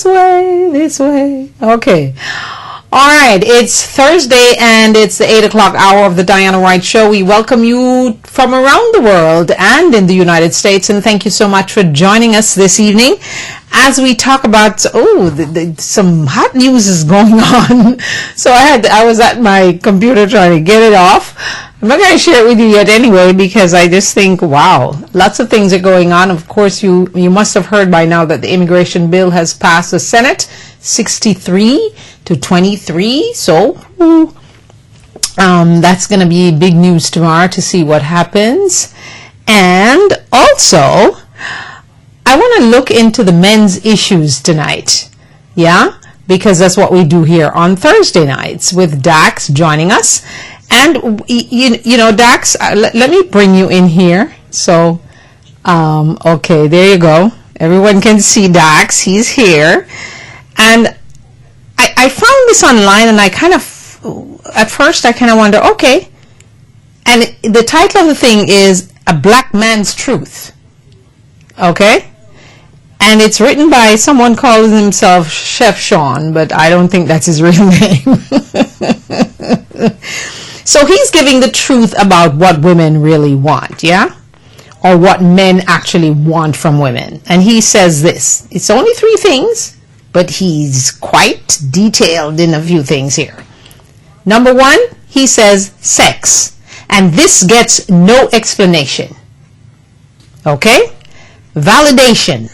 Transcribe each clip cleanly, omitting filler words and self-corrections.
This way, this way. Okay. All right, it's Thursday and it's the 8 o'clock hour of the Diana Wright Show. We welcome you from around the world and in the United States, and thank you so much for joining us this evening as we talk about, some hot news is going on. So I was at my computer trying to get it off. I'm not going to share it with you yet anyway, because I just think, wow, lots of things are going on. Of course, you must have heard by now that the immigration bill has passed the Senate, 63 to 23. So that's going to be big news tomorrow to see what happens. And also, I want to look into the men's issues tonight. Yeah, because that's what we do here on Thursday nights with Dax joining us. And, you know, Dax, let me bring you in here. So, okay, there you go. Everyone can see Dax. He's here. And I found this online, and at first I kind of wonder, okay. And the title of the thing is A Black Man's Truth. Okay? And it's written by someone calling himself Chef Sean, but I don't think that's his real name. So he's giving the truth about what women really want, yeah? Or what men actually want from women. And he says this. It's only 3 things, but he's quite detailed in a few things here. Number 1, he says sex. And this gets no explanation. Okay? Validation.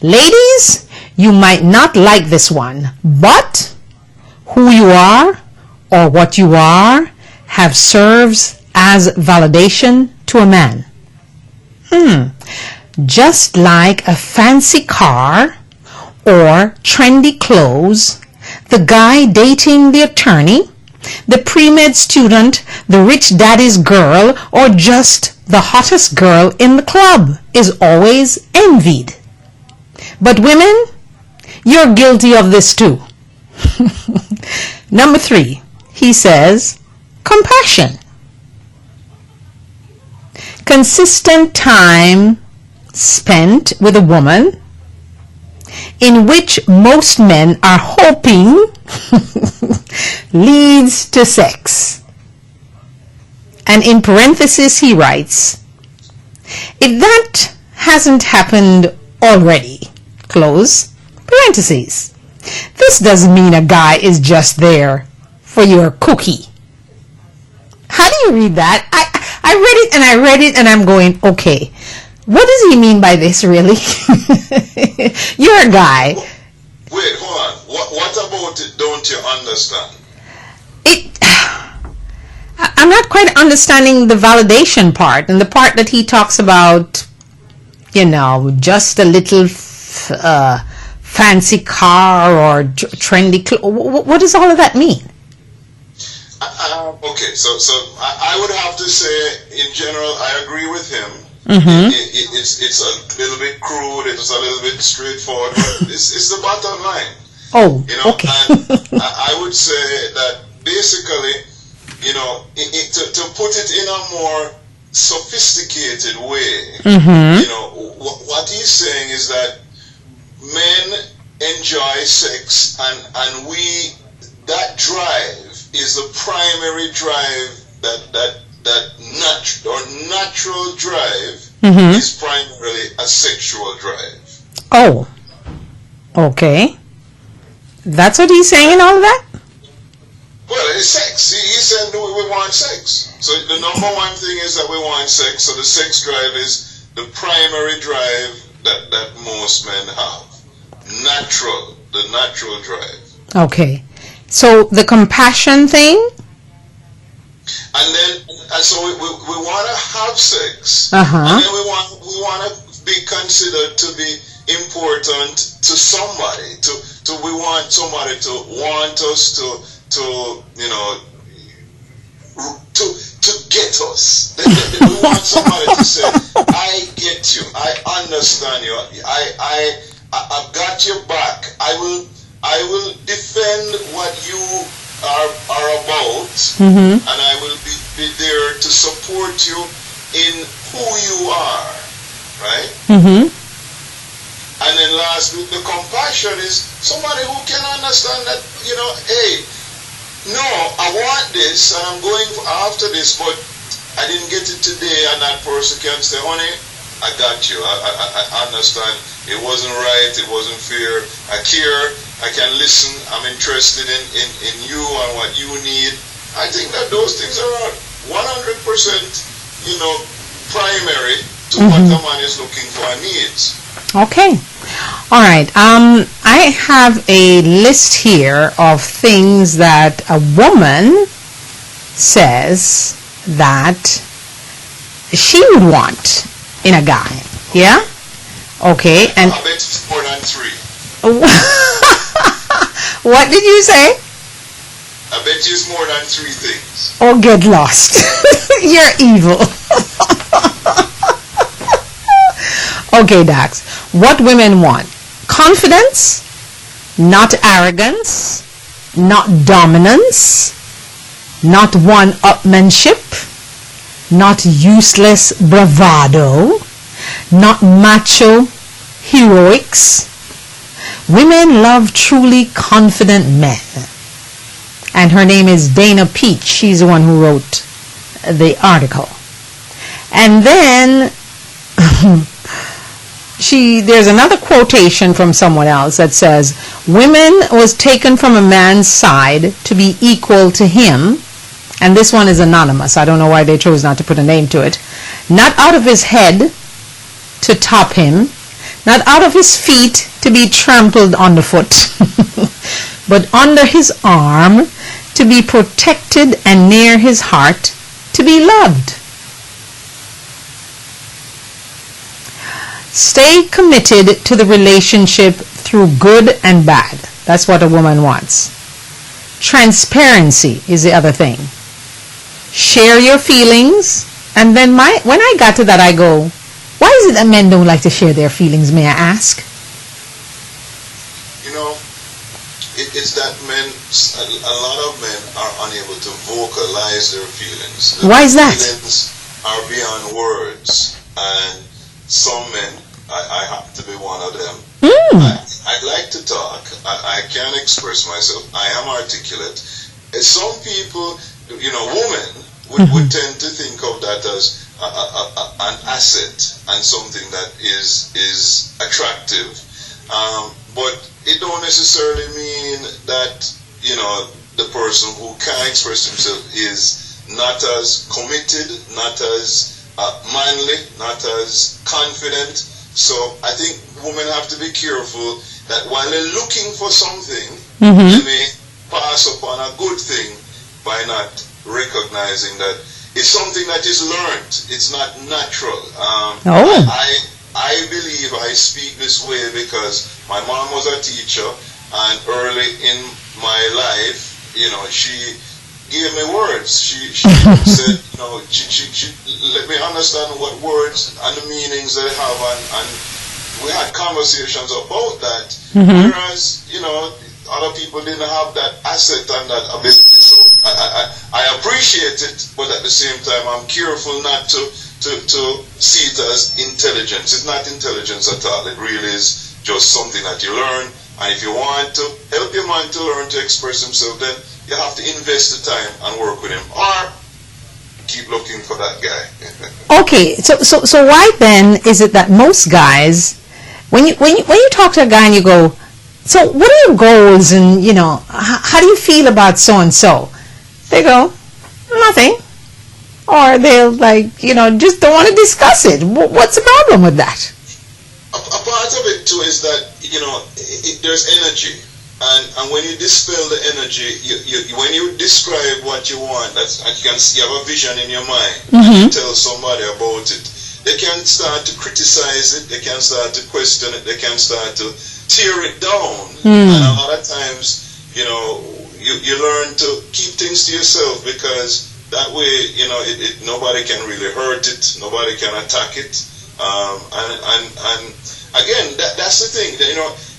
Ladies, you might not like this one, but who you are or what you are serves as validation to a man. Just like a fancy car or trendy clothes, the guy dating the attorney, the pre-med student, the rich daddy's girl, or just the hottest girl in the club is always envied. But women, you're guilty of this too. Number 3, he says, compassion. Consistent time spent with a woman in which most men are hoping leads to sex. And in parentheses he writes, if that hasn't happened already, close parentheses, this doesn't mean a guy is just there for your cookie. How do you read that? I read it and I'm going, okay, what does he mean by this really? You're a guy. Wait, hold on. What about it don't you understand? I'm not quite understanding the validation part, and the part that he talks about, you know, just a little fancy car or trendy what does all of that mean? Okay, so I would have to say, in general, I agree with him. It's a little bit crude, it's a little bit straightforward, but it's the bottom line. Oh, you know, okay. And I would say that basically, you know, to put it in a more sophisticated way, you know, what he's saying is that men enjoy sex, and that drive is the primary drive that natural drive is primarily a sexual drive. Oh, okay. That's what he's saying in all of that? Well, it's sex. He said we want sex. So the number 1 thing is that we want sex. So the sex drive is the primary drive that most men have. The natural drive. Okay. So the compassion thing? And so we want to have sex, and then we want to be considered to be important to somebody. We want somebody to want us to you know, to get us. We want somebody to say, I get you, I understand you, I've got your back. I will defend what you are about, and I will be there to support you in who you are, right? And then lastly, the compassion is somebody who can understand that, hey, no, I want this and I'm going after this, but I didn't get it today, and that person can say, honey, I got you. I understand. It wasn't right. It wasn't fair. I care. I can listen. I'm interested in you and what you need. I think that those things are 100%, primary to what the man is looking for and needs. Okay. All right. I have a list here of things that a woman says that she would want in a guy. Yeah? Okay. And I bet it's more than 3. What did you say? I bet you it's more than 3 things. Oh, get lost. You're evil. Okay, Dax. What women want? Confidence, not arrogance, not dominance, not one-upmanship, not useless bravado, not macho heroics. Women love truly confident men. And her name is Dana Peach. She's the one who wrote the article. And then there's another quotation from someone else that says, women was taken from a man's side to be equal to him. And this one is anonymous. I don't know why they chose not to put a name to it. Not out of his head to top him, not out of his feet to be trampled underfoot, but under his arm to be protected and near his heart to be loved. Stay committed to the relationship through good and bad. That's what a woman wants. Transparency is the other thing. Share your feelings. And then when I got to that, I go, why is it that men don't like to share their feelings, may I ask? It's that a lot of men are unable to vocalize their feelings. Why is that? Feelings are beyond words. And some men, I happen to be one of them, I'd like to talk. I can express myself. I am articulate. Some people, women would tend to think of that as an asset and something that is attractive. But it don't necessarily mean that, the person who can express himself is not as committed, not as manly, not as confident. So I think women have to be careful that while they're looking for something, they may pass upon a good thing by not recognizing that it's something that is learned. It's not natural. I believe I speak this way because my mom was a teacher, and early in my life, she gave me words. She said, she let me understand what words and the meanings they have, and we had conversations about that. Whereas, other people didn't have that asset and that ability. So I appreciate it, but at the same time, I'm careful not to see it as intelligence. It's not intelligence at all. It really is just something that you learn. And if you want to help your man to learn to express himself, then you have to invest the time and work with him, or keep looking for that guy. Okay, so why then is it that most guys, when you talk to a guy and you go, so what are your goals, and how do you feel about so and so? They go, nothing. Or they'll just don't want to discuss it. What's the problem with that? A part of it too is that there's energy, and when you dispel the energy, when you describe what you want, you have a vision in your mind, and you tell somebody about it. They can start to criticize it. They can start to question it. They can start to tear it down. And a lot of times, you learn to keep things to yourself, because that way, nobody can really hurt it. Nobody can attack it. And again, that's the thing.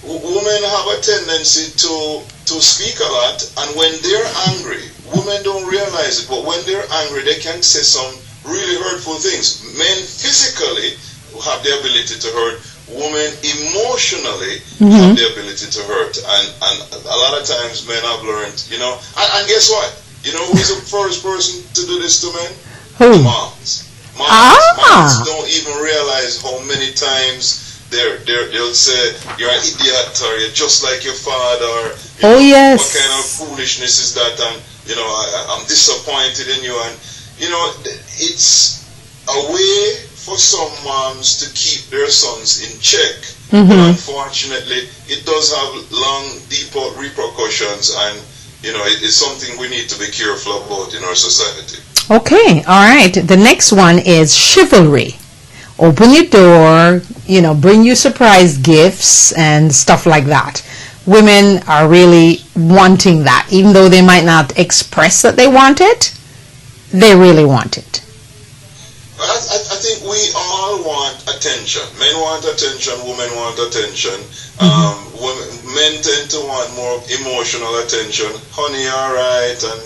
Women have a tendency to speak a lot, and when they're angry, women don't realize it, but when they're angry, they can say some really hurtful things. Men physically have the ability to hurt. women emotionally have the ability to hurt, and a lot of times men have learned, and guess what? You know who's the first person to do this to men? Who? Moms. Moms don't even realize how many times they'll say you're an idiot, or you're just like your father, or yes, what kind of foolishness is that, and I'm disappointed in you, and it's a way for some moms to keep their sons in check. But unfortunately, it does have long, deeper repercussions, and it's something we need to be careful about in our society. Okay, all right. The next one is chivalry. Open your door, bring you surprise gifts and stuff like that. Women are really wanting that. Even though they might not express that they want it, they really want it. I think we all want attention. Men want attention, women want attention. Men tend to want more emotional attention. Honey, all right, and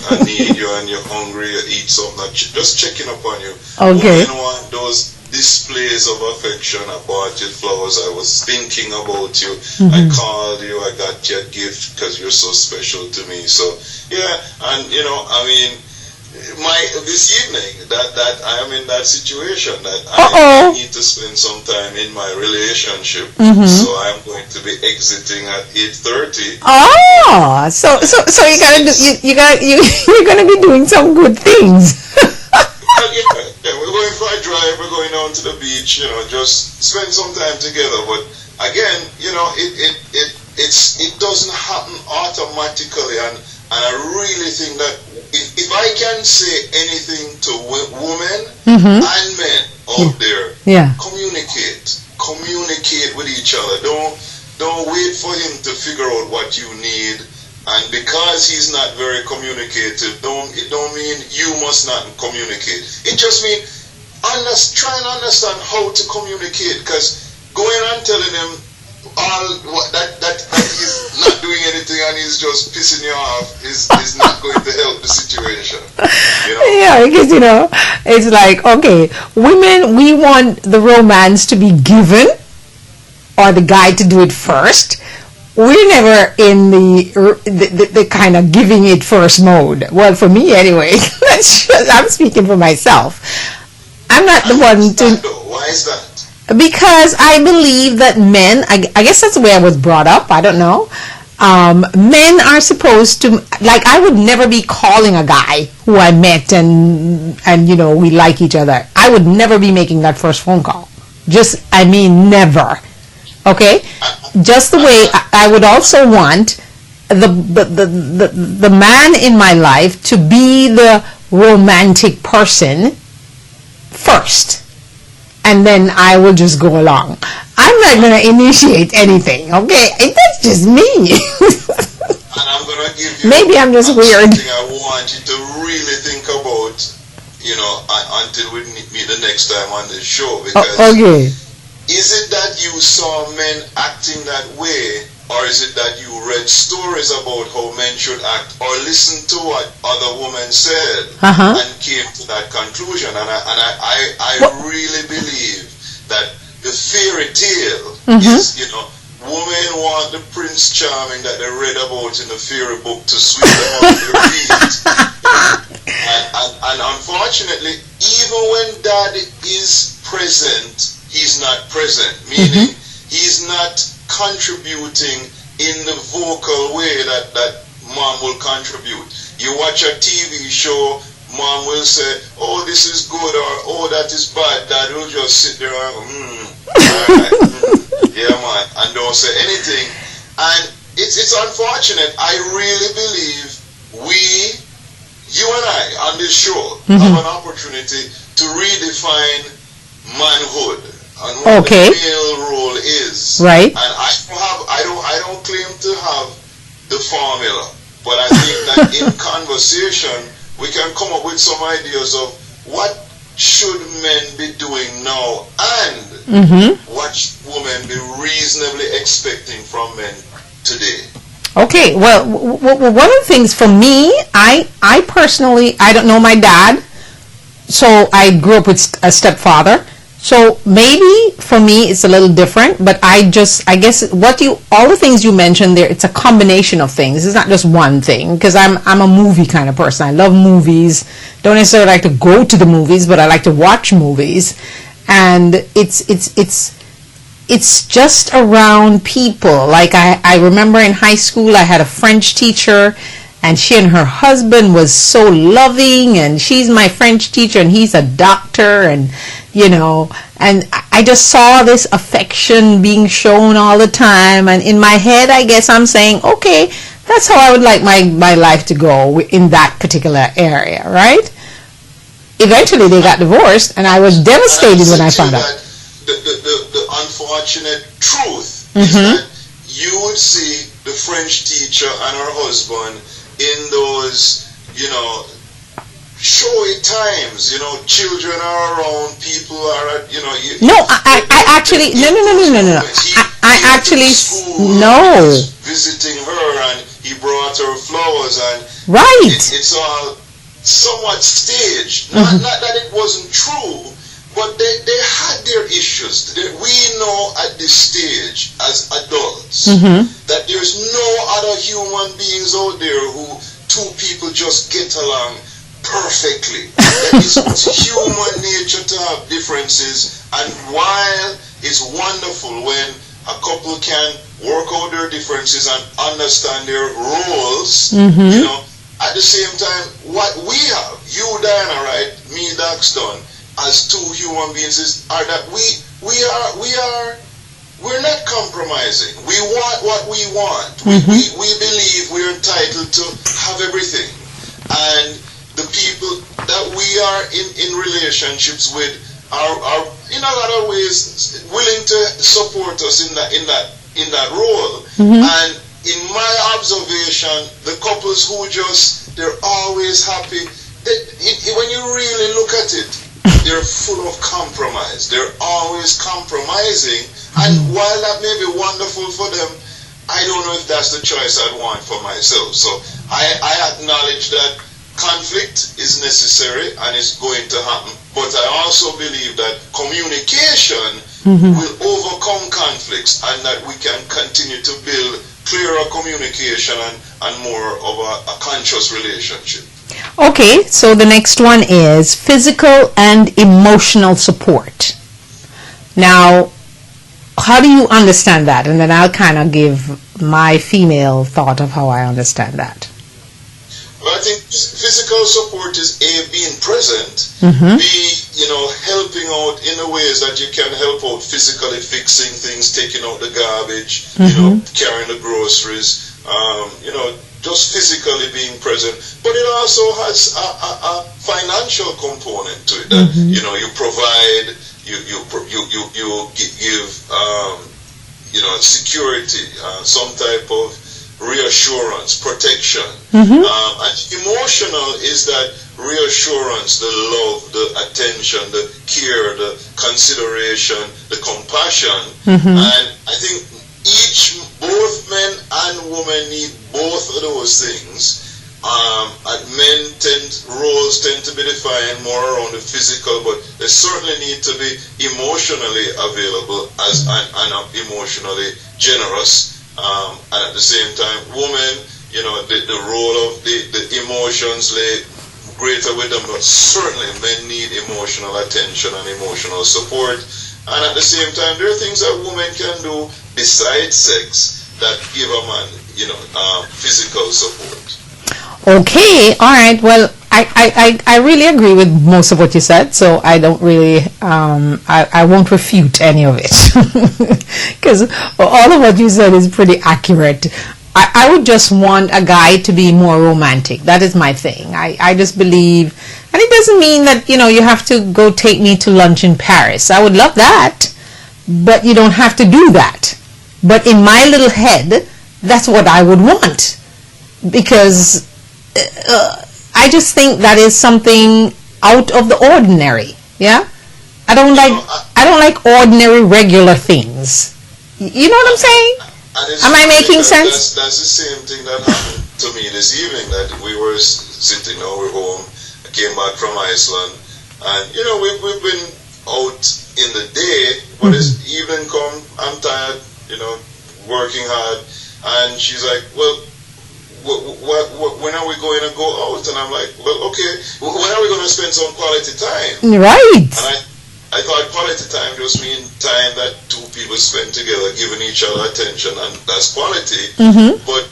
I need you, and you're hungry, you eat something, just checking up on you. Okay. Women want those displays of affection. I bought you flowers, I was thinking about you, I called you, I got you a gift because you're so special to me. So yeah, and this evening that I am in that situation that I need to spend some time in my relationship, so I'm going to be exiting at 8:30. Oh, so you're gonna be doing some good things. Yeah, we're going for a drive. We're going down to the beach. Just spend some time together. But again, it doesn't happen automatically, and I really think that if I can say anything to women and men out there, communicate with each other. Don't wait for him to figure out what you need, and because he's not very communicative, it don't mean you must not communicate. It just means try and understand how to communicate, because going and telling him that he's not doing anything and he's just pissing you off is not going to help the situation. Yeah, because it's like, okay, women, we want the romance to be given, or the guy to do it first. We're never in the kind of giving it first mode. Well, for me anyway. I'm speaking for myself. I'm not the one to. Why is that? Because I believe that men, I guess that's the way I was brought up, I don't know. Men are supposed to, like, I would never be calling a guy who I met and we like each other. I would never be making that first phone call. Never. Okay? Just the way I would also want the man in my life to be the romantic person first. And then I will just go along. I'm not going to initiate anything, okay? That's just me. And I'm going to give you... Maybe I'm just weird. Something I want you to really think about, until we meet the next time on this show. Because okay. Is it that you saw men acting that way, or is it that you read stories about how men should act, or listened to what other women said and came to that conclusion? And I really believe that the fairy tale is, women want the Prince Charming that they read about in the fairy book to sweep them off their feet. And unfortunately, even when dad is present, he's not present, meaning he's not contributing in the vocal way that mom will contribute. You watch a TV show, mom will say, oh, this is good, or oh, that is bad. Dad will just sit there and alright, yeah man, and don't say anything. And it's unfortunate. I really believe you and I on this show have an opportunity to redefine manhood and what the male role is. Right. And I don't claim to have the formula, but I think that in conversation we can come up with some ideas of what should men be doing now and what should women be reasonably expecting from men today. Okay, well, one of the things for me, I personally, I don't know my dad, so I grew up with a stepfather. So maybe for me it's a little different, but I guess all the things you mentioned there, it's a combination of things. It's not just one thing, because I'm a movie kind of person. I love movies. Don't necessarily like to go to the movies, but I like to watch movies. And it's just around people. Like I remember in high school I had a French teacher, and she and her husband was so loving, and she's my French teacher and he's a doctor, and and I just saw this affection being shown all the time, and in my head I guess I'm saying, okay, that's how I would like my life to go in that particular area, right? Eventually they got divorced, and I was devastated when I found out. The unfortunate truth is that you would see the French teacher and her husband in those, showy times, children are around, people are at, No, I actually, no. I actually, no. Visiting her, and he brought her flowers, and right. It's all somewhat staged. Not that it wasn't true, but they had their issues. We know at this stage as adults that there's no other human beings out there who two people just get along perfectly. That it's human nature to have differences, and while it's wonderful when a couple can work out their differences and understand their roles, at the same time, what we have, you Diana, right, me Daxton, as two human beings are that we're not compromising. We want what we want. We believe we're entitled to have everything. And the people that we are in relationships with are in a lot of ways willing to support us in that role. And in my observation, the couples who they're always happy. When you really look at it, they're full of compromise. They're always compromising. And while that may be wonderful for them, I don't know if that's the choice I'd want for myself. So I acknowledge that conflict is necessary and is going to happen. But I also believe that communication will overcome conflicts, and that we can continue to build clearer communication and more of a conscious relationship. Okay, so the next one is physical and emotional support. Now, how do you understand that? And then I'll kind of give my female thought of how I understand that. Well, I think physical support is A, being present, B, helping out in the ways that you can help out physically, fixing things, taking out the garbage, carrying the groceries, just physically being present. But it also has a financial component to it that, you provide, you give, security, some type of reassurance, protection. And emotional is that reassurance, the love, the attention, the care, the consideration, the compassion. And I think both men and women need both of those things. Roles tend to be defined more around the physical, but they certainly need to be emotionally available and emotionally generous. And at the same time, women, the role of the emotions lay greater with them, but certainly men need emotional attention and emotional support. And at the same time, there are things that women can do besides sex that give a man, physical support. Okay, all right. Well, I really agree with most of what you said, so I don't really, I won't refute any of it, because all of what you said is pretty accurate. I would just want a guy to be more romantic. That is my thing. I just believe, and it doesn't mean that, you have to go take me to lunch in Paris. I would love that, but you don't have to do that. But in my little head, that's what I would want, because I just think that is something out of the ordinary. Yeah, I don't like ordinary, regular things. You know what I'm saying? Am I making sense? That's the same thing that happened to me this evening. That we were sitting, we're home. I came back from Iceland, and we've been out in the day, but as evening come, I'm tired, working hard, and she's like, well, when are we going to go out? And I'm like, well, okay, when are we going to spend some quality time? Right. And I thought quality time just means time that two people spend together, giving each other attention, and that's quality. But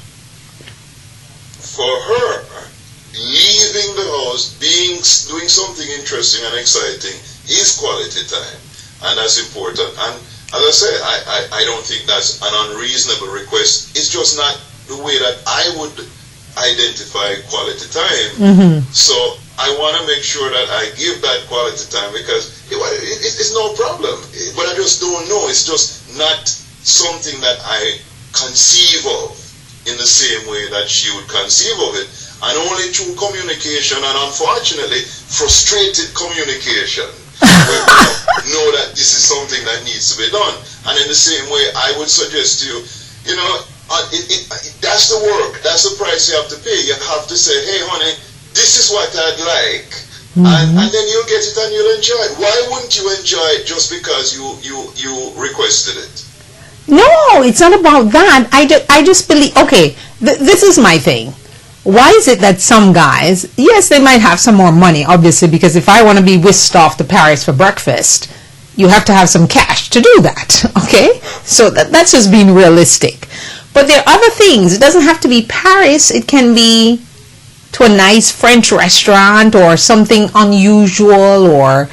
for her, leaving the house, doing something interesting and exciting is quality time, and that's important. And as I said, I don't think that's an unreasonable request. It's just not the way that I would identify quality time. So I want to make sure that I give that quality time, because it's no problem. But I just don't know. It's just not something that I conceive of in the same way that she would conceive of it. And only through communication, and unfortunately, frustrated communication, we know that this is something that needs to be done. And in the same way, I would suggest to you, that's the work, that's the price you have to pay. You have to say, hey, honey, this is what I'd like. And then you'll get it and you'll enjoy it. Why wouldn't you enjoy it just because you requested it? No, it's not about that. I just believe, okay, this is my thing. Why is it that some guys, yes, they might have some more money, obviously, because if I want to be whisked off to Paris for breakfast, you have to have some cash to do that, okay? So that's just being realistic. But there are other things. It doesn't have to be Paris. It can be to a nice French restaurant or something unusual, or,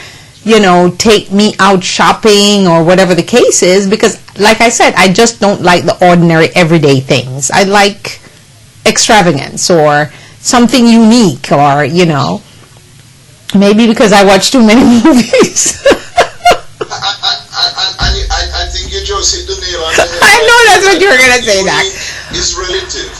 take me out shopping or whatever the case is, because, like I said, I just don't like the ordinary everyday things. I like extravagance or something unique, or, maybe because I watch too many movies. I think you just hit the nail on the head. I know that's what you were going to say, Doc. It's relative.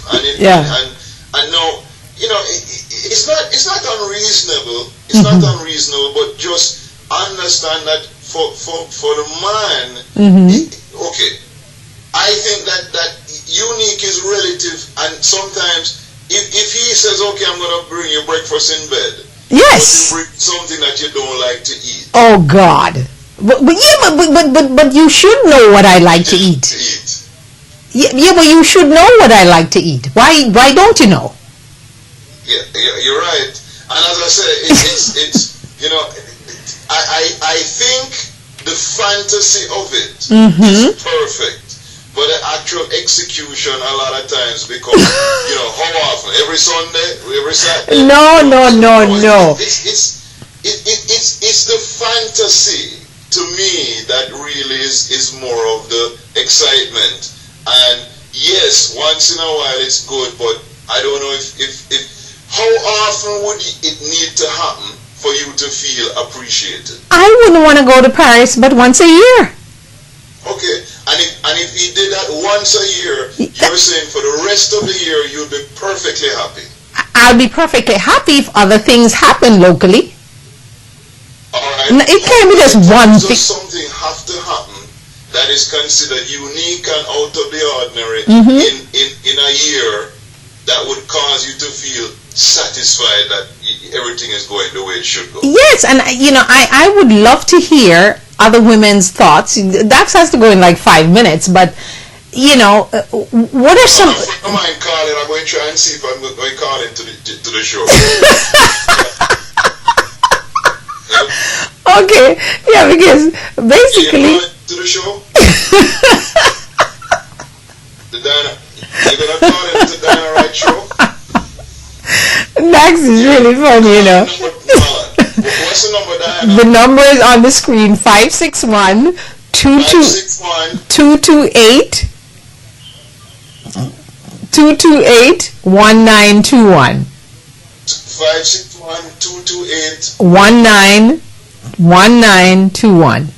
And no, it's not unreasonable. It's not unreasonable, but just understand that for the man, okay, I think that unique is relative, and sometimes if he says, okay, I'm going to bring you breakfast in bed, yes, but you bring something that you don't like to eat. Oh God. But you should know what I like to eat. Yeah, but you should know what I like to eat. Why don't you know? Yeah, you're right. And as I said, it's I think the fantasy of it is perfect, but the actual execution a lot of times becomes, how often? Every Sunday, every Saturday? No. It's the fantasy, to me, that really is more of the excitement. And yes, once in a while it's good, but I don't know if how often would it need to happen for you to feel appreciated? I wouldn't want to go to Paris but once a year. Okay, and if he did that once a year, you're saying for the rest of the year you'd be perfectly happy. I'll be perfectly happy if other things happen locally. Alright. It can't be just one thing. Does something have to happen that is considered unique and out of the ordinary in a year that would cause you to feel satisfied that everything is going the way it should go? Yes, and I would love to hear other women's thoughts. Dax has to go in like 5 minutes, but what are some? I don't mind calling. I'm going to try and see if I'm going to call into the show. Okay, yeah, because basically. To the show. You're gonna call into the Dinah Wright show. Dax is really funny, What's the number, Diana? The number is on the screen: 561 228 1921. 561 228 1921.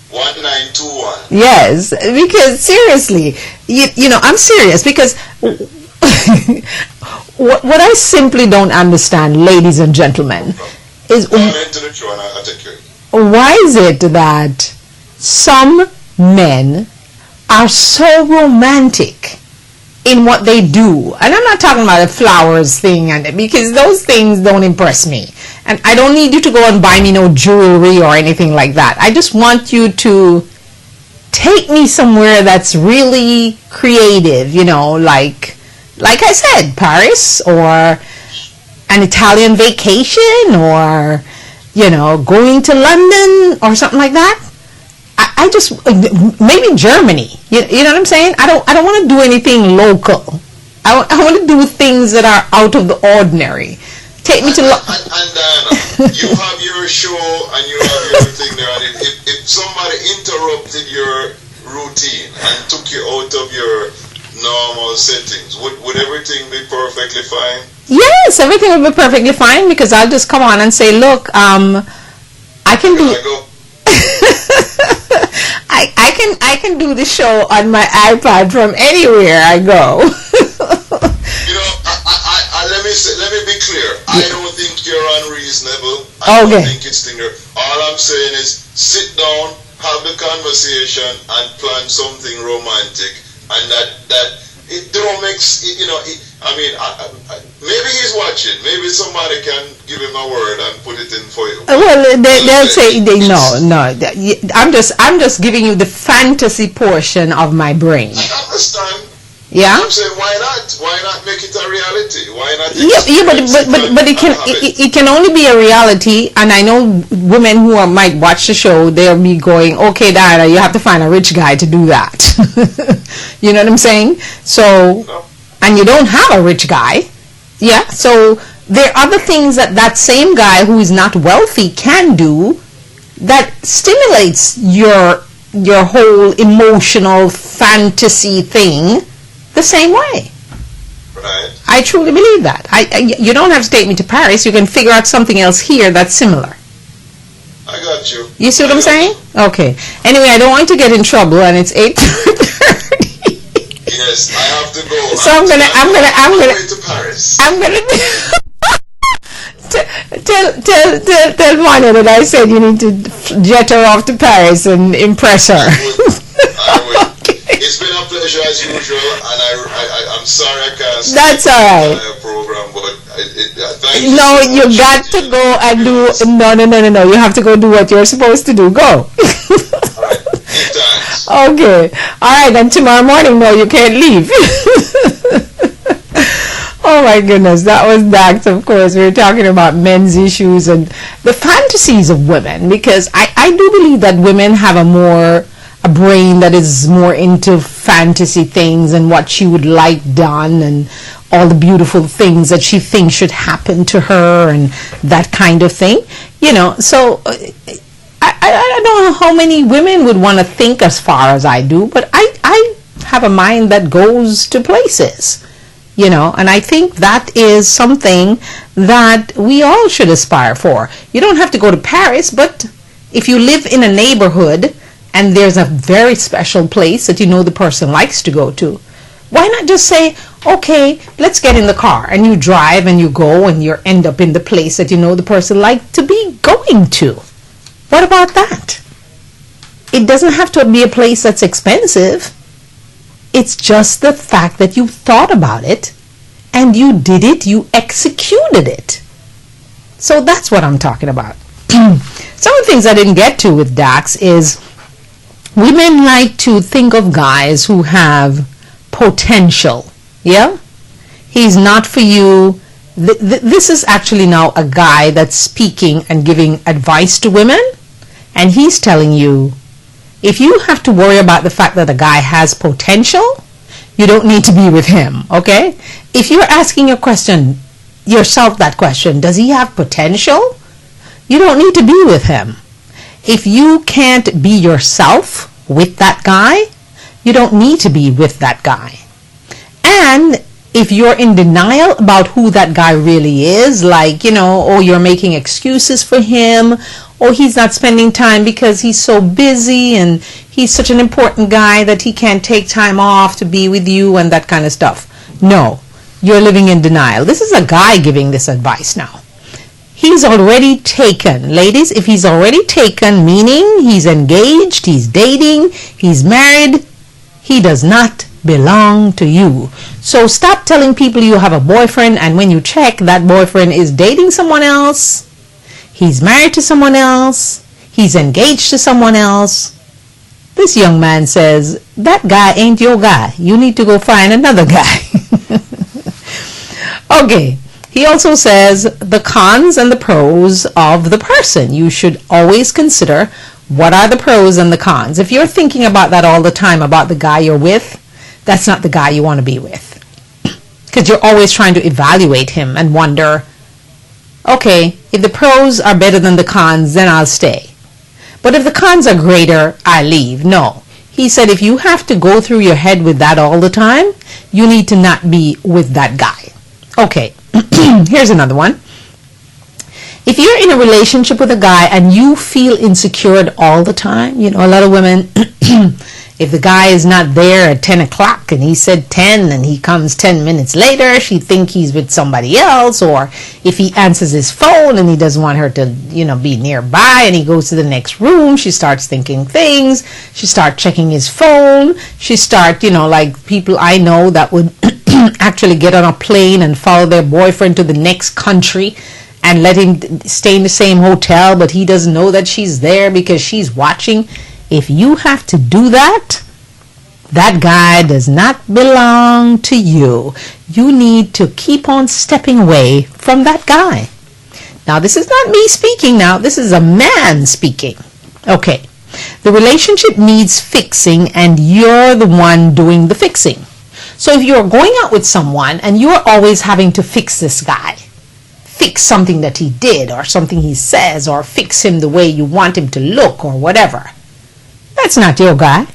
1921. Yes, because seriously, I'm serious, because what I simply don't understand, ladies and gentlemen, is why is it that some men are so romantic in what they do. And I'm not talking about the flowers thing, and because those things don't impress me. And I don't need you to go and buy me no jewelry or anything like that. I just want you to take me somewhere that's really creative, you know, like I said, Paris, or an Italian vacation, or, you know, going to London or something like that. I just, maybe Germany, you know what I'm saying? I don't want to do anything local. I want to do things that are out of the ordinary. Take me to and Diana, you have your show and you have your thing there, and if somebody interrupted your routine and took you out of your normal settings, would everything be perfectly fine? Yes, everything would be perfectly fine, because I'll just come on and say, look, I can do I can do the show on my iPad from anywhere I go. You know, let me be clear. I don't think you're unreasonable. I don't think it's thing. All I'm saying is sit down, have the conversation, and plan something romantic, and that it don't make, you know. Maybe he's watching. Maybe somebody can give him a word and put it in for you. Well, they'll say no. I'm just giving you the fantasy portion of my brain. I understand. Yeah. I'm saying, why not? Why not make it a reality? Why not? But it can only be a reality. And I know women who might watch the show, they'll be going, okay, Diana, you have to find a rich guy to do that. You know what I'm saying? So, no. And you don't have a rich guy. Yeah. So there are other things that same guy who is not wealthy can do that stimulates your whole emotional fantasy thing the same way. Right. I truly believe that. You don't have to take me to Paris. You can figure out something else here that's similar. I got you. You see what I'm saying? Okay. Anyway, I don't want to get in trouble, and it's 8:30. Yes, I have to go. So I'm gonna to Paris. I'm gonna tell Monia that I said you need to jet her off to Paris and impress her. I will. It's been a pleasure as usual, and I'm sorry I can't. That's all right. Program, but thank you. No, so you got to go and do. No. You have to go do what you're supposed to do. Go. All right. Thanks. Okay. All right. And tomorrow morning, no, you can't leave. Oh my goodness, that was Dax. Of course, we were talking about men's issues and the fantasies of women, because I do believe that women have a brain that is more into fantasy things and what she would like done and all the beautiful things that she thinks should happen to her and that kind of thing. You know, so I don't know how many women would want to think as far as I do, but I have a mind that goes to places. You know, and I think that is something that we all should aspire for. You don't have to go to Paris, but if you live in a neighborhood and there's a very special place that you know the person likes to go to, why not just say, okay, let's get in the car, and you drive and you go and you end up in the place that you know the person likes to be going to. What about that? It doesn't have to be a place that's expensive. It's just the fact that you thought about it and you did it, you executed it. So that's what I'm talking about. Some of the things I didn't get to with Dax is women like to think of guys who have potential. Yeah? He's not for you. This is actually now a guy that's speaking and giving advice to women, and he's telling you, if you have to worry about the fact that a guy has potential, you don't need to be with him, okay? If you're asking yourself that question, does he have potential? You don't need to be with him. If you can't be yourself with that guy, you don't need to be with that guy. And if you're in denial about who that guy really is, like, you know, or you're making excuses for him, or he's not spending time because he's so busy and he's such an important guy that he can't take time off to be with you and that kind of stuff. No, you're living in denial. This is a guy giving this advice now. He's already taken. Ladies, if he's already taken, meaning he's engaged, he's dating, he's married, he does not belong to you. So stop telling people you have a boyfriend, and when you check, that boyfriend is dating someone else, he's married to someone else, he's engaged to someone else. This young man says, that guy ain't your guy. You need to go find another guy. Okay. He also says the cons and the pros of the person. You should always consider what are the pros and the cons. If you're thinking about that all the time, about the guy you're with, that's not the guy you want to be with. Because you're always trying to evaluate him and wonder, okay, if the pros are better than the cons, then I'll stay. But if the cons are greater, I leave. No. He said if you have to go through your head with that all the time, you need to not be with that guy. Okay. Here's another one. If you're in a relationship with a guy and you feel insecure all the time, you know, a lot of women, if the guy is not there at 10 o'clock and he said 10 and he comes 10 minutes later, she think he's with somebody else. Or if he answers his phone and he doesn't want her to, you know, be nearby and he goes to the next room, she starts thinking things. She starts checking his phone. She starts, you know, like people I know that would actually get on a plane and follow their boyfriend to the next country and let him stay in the same hotel, but he doesn't know that she's there because she's watching. If you have to do that, that guy does not belong to you. You need to keep on stepping away from that guy. Now, this is not me speaking now. This is a man speaking. Okay. The relationship needs fixing and you're the one doing the fixing. So if you're going out with someone and you're always having to fix this guy, fix something that he did or something he says, or fix him the way you want him to look or whatever, that's not your guy.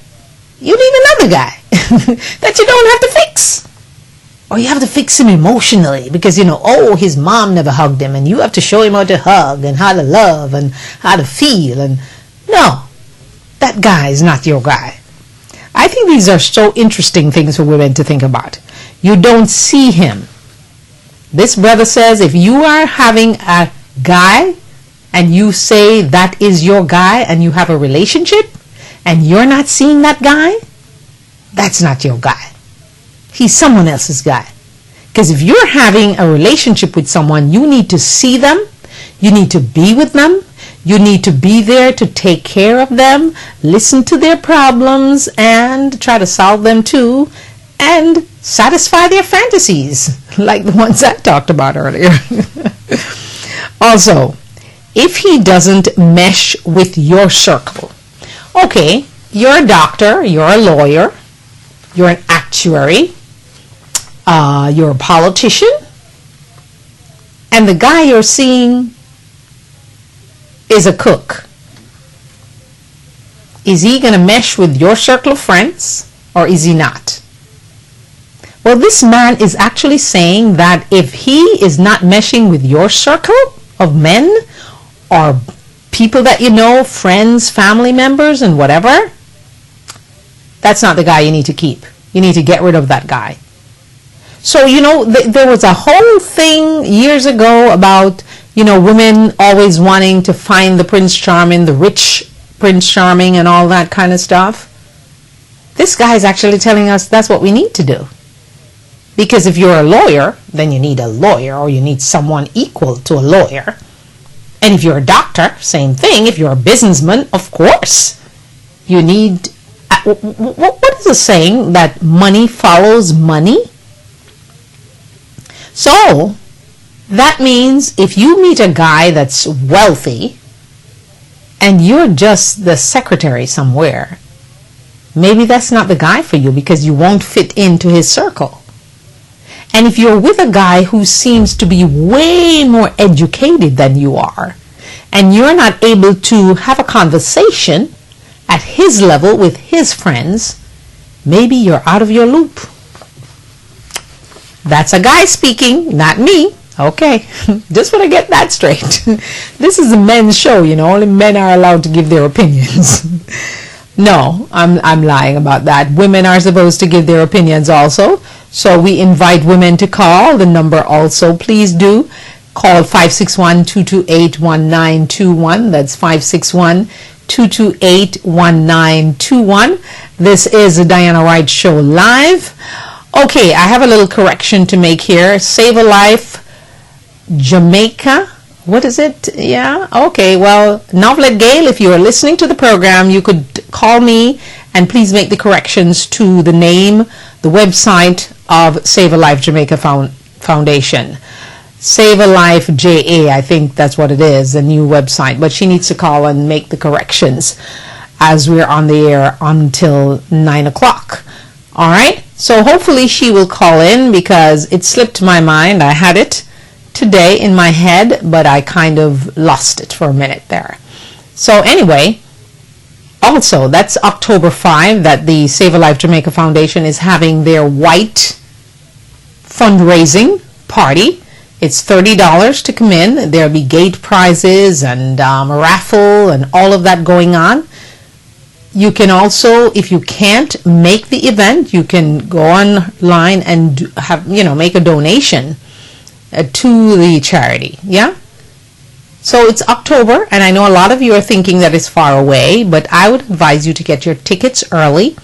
You need another guy that you don't have to fix. Or you have to fix him emotionally because, you know, oh, his mom never hugged him and you have to show him how to hug and how to love and how to feel. And no, that guy is not your guy. I think these are so interesting things for women to think about. You don't see him. This brother says if you are having a guy and you say that is your guy and you have a relationship and you're not seeing that guy, that's not your guy. He's someone else's guy. Because if you're having a relationship with someone, you need to see them, you need to be with them, you need to be there to take care of them, listen to their problems, and try to solve them too, and satisfy their fantasies, like the ones I talked about earlier. Also, if he doesn't mesh with your circle, okay, you're a doctor, you're a lawyer, you're an actuary, you're a politician, and the guy you're seeing is a cook. Is he going to mesh with your circle of friends or is he not? Well, this man is actually saying that if he is not meshing with your circle of men or people that you know, friends, family members, and whatever, that's not the guy you need to keep. You need to get rid of that guy. So, you know, there was a whole thing years ago about, you know, women always wanting to find the Prince Charming, the rich Prince Charming and all that kind of stuff. This guy is actually telling us that's what we need to do. Because if you're a lawyer, then you need a lawyer or you need someone equal to a lawyer. And if you're a doctor, same thing. If you're a businessman, of course, you need, what is the saying? That money follows money? So, that means if you meet a guy that's wealthy and you're just the secretary somewhere, maybe that's not the guy for you because you won't fit into his circle. And if you're with a guy who seems to be way more educated than you are, and you're not able to have a conversation at his level with his friends, maybe you're out of your loop. That's a guy speaking, not me. Okay, just want to get that straight. This is a men's show, you know, only men are allowed to give their opinions. No, I'm lying about that. Women are supposed to give their opinions also. So we invite women to call. The number also, please do. Call 561-228-1921. That's 228-1921. This is the Diana Wright Show live. Okay, I have a little correction to make here. Save a Life Jamaica. What is it? Yeah, okay. Well, Novelet Gale, if you are listening to the program, you could call me and please make the corrections to the name, the website of Save a Life Jamaica Foundation. Save a Life JA, I think that's what it is, the new website. But she needs to call and make the corrections as we're on the air until 9 o'clock. All right? So hopefully she will call in because it slipped my mind. I had it today in my head, but I kind of lost it for a minute there. So anyway, also that's October 5 that the Save a Life Jamaica Foundation is having their white fundraising party. It's $30 to come in. There'll be gate prizes and a raffle and all of that going on. You can also, if you can't make the event, you can go online and have, make a donation to the charity. Yeah. So it's October, and I know a lot of you are thinking that it's far away, but I would advise you to get your tickets early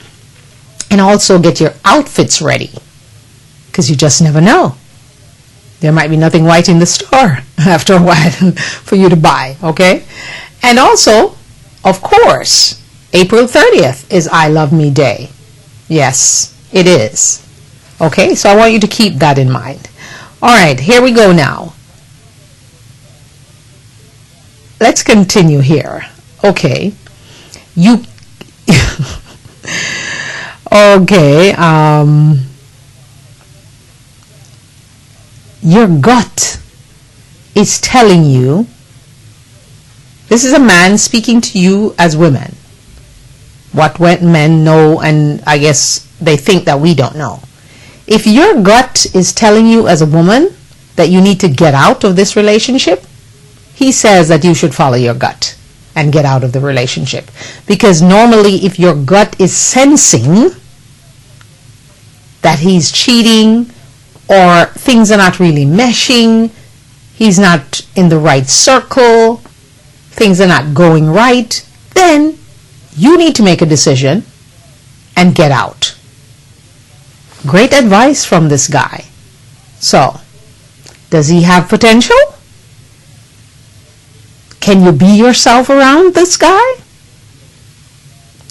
and also get your outfits ready, because you just never know. There might be nothing white in the store after a while for you to buy, okay? And also, of course, April 30th is I Love Me Day. Yes, it is. Okay, so I want you to keep that in mind. All right, here we go now. Let's continue here. Okay. Okay, your gut is telling you, this is a man speaking to you as women, what men know, and I guess they think that we don't know. If your gut is telling you as a woman that you need to get out of this relationship, he says that you should follow your gut and get out of the relationship. Because normally if your gut is sensing that he's cheating, or things are not really meshing, he's not in the right circle, things are not going right, then you need to make a decision and get out. Great advice from this guy. So, does he have potential? Can you be yourself around this guy?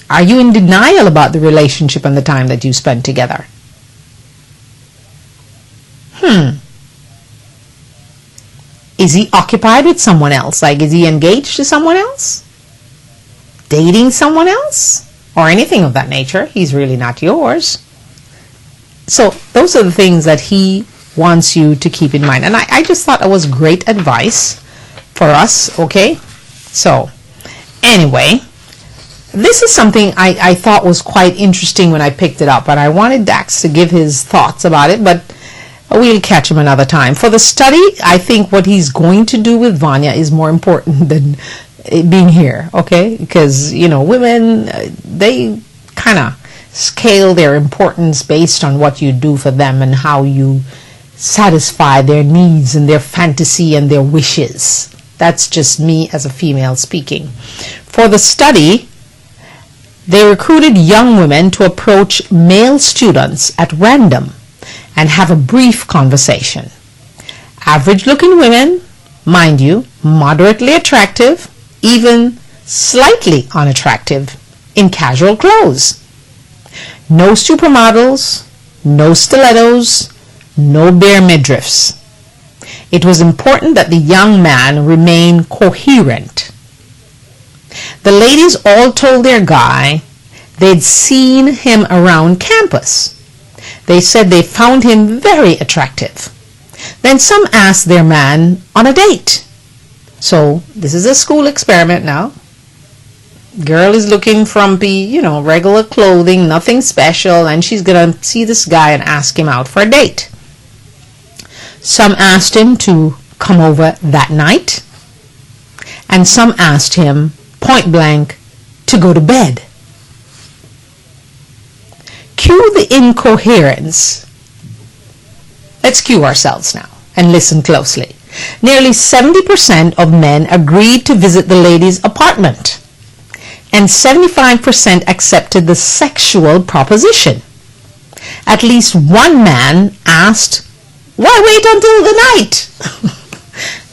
Are you in denial about the relationship and the time that you spend together? Is he occupied with someone else? Like, is he engaged to someone else? Dating someone else? Or anything of that nature? He's really not yours. So those are the things that he wants you to keep in mind. And I just thought it was great advice for us, okay? So, anyway, this is something I thought was quite interesting when I picked it up. And I wanted Dax to give his thoughts about it, but we'll catch him another time. For the study, I think what he's going to do with Vanya is more important than being here, okay? Because, women, they kind of scale their importance based on what you do for them and how you satisfy their needs and their fantasy and their wishes. That's just me as a female speaking. For the study, they recruited young women to approach male students at random and have a brief conversation. Average-looking women, mind you, moderately attractive, even slightly unattractive, in casual clothes. No supermodels, no stilettos, no bare midriffs. It was important that the young man remain coherent. The ladies all told their guy they'd seen him around campus. They said they found him very attractive. Then some asked their man on a date. So this is a school experiment now. Girl is looking frumpy, regular clothing, nothing special, and she's going to see this guy and ask him out for a date. Some asked him to come over that night, and some asked him point blank to go to bed. Cue the incoherence. Let's cue ourselves now and listen closely. Nearly 70% of men agreed to visit the lady's apartment. and 75% accepted the sexual proposition. At least one man asked, "Why wait until the night?"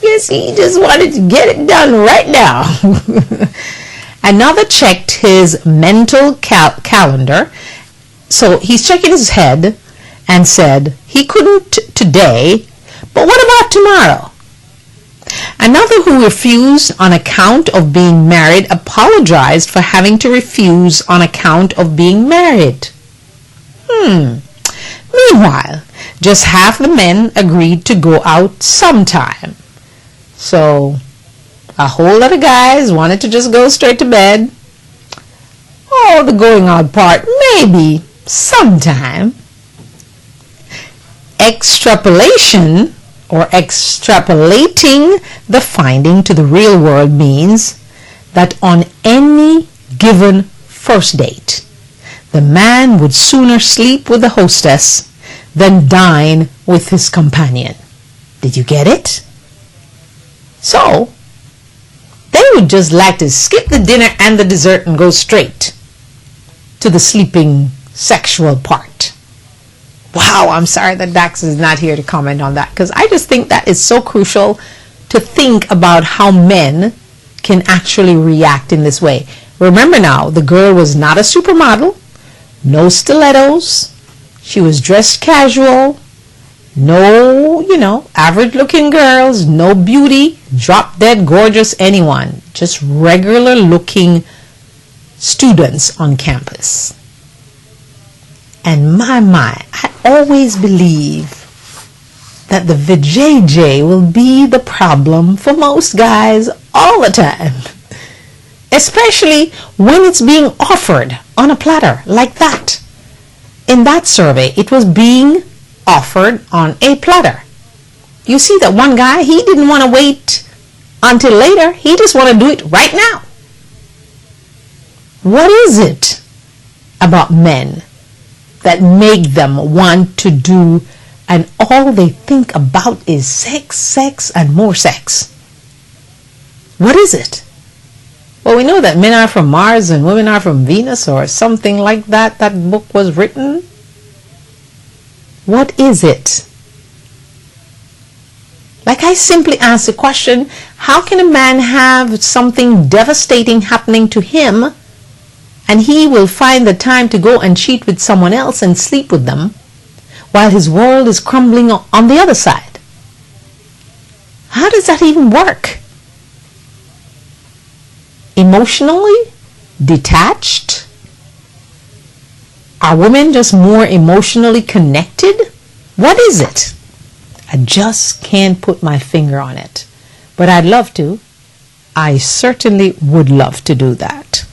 Yes, he just wanted to get it done right now. Another checked his mental calendar. So he's checking his head and said he couldn't today, but what about tomorrow? Another who refused on account of being married apologized for having to refuse on account of being married. Meanwhile, just half the men agreed to go out sometime. So a whole lot of guys wanted to just go straight to bed. Oh, the going out part, maybe sometime. Extrapolation or extrapolating the finding to the real world means that on any given first date, the man would sooner sleep with the hostess than dine with his companion. Did you get it? So, they would just like to skip the dinner and the dessert and go straight to the sleeping sexual part. Wow, I'm sorry that Dax is not here to comment on that, because I just think that is so crucial to think about how men can actually react in this way. Remember now, the girl was not a supermodel, no stilettos, she was dressed casual, no, average looking girls, no beauty, drop dead gorgeous anyone, just regular looking students on campus. And my, I always believe that the vajayjay will be the problem for most guys all the time. Especially when it's being offered on a platter like that. In that survey, it was being offered on a platter. You see that one guy, he didn't want to wait until later. He just want to do it right now. What is it about men that make them want to do, and all they think about is sex, sex, and more sex? What is it? Well, we know that men are from Mars and women are from Venus, or something like that. That book was written. What is it? Like, I simply ask the question, how can a man have something devastating happening to him and he will find the time to go and cheat with someone else and sleep with them while his world is crumbling on the other side? How does that even work? Emotionally detached? Are women just more emotionally connected? What is it? I just can't put my finger on it. But I'd love to. I certainly would love to do that.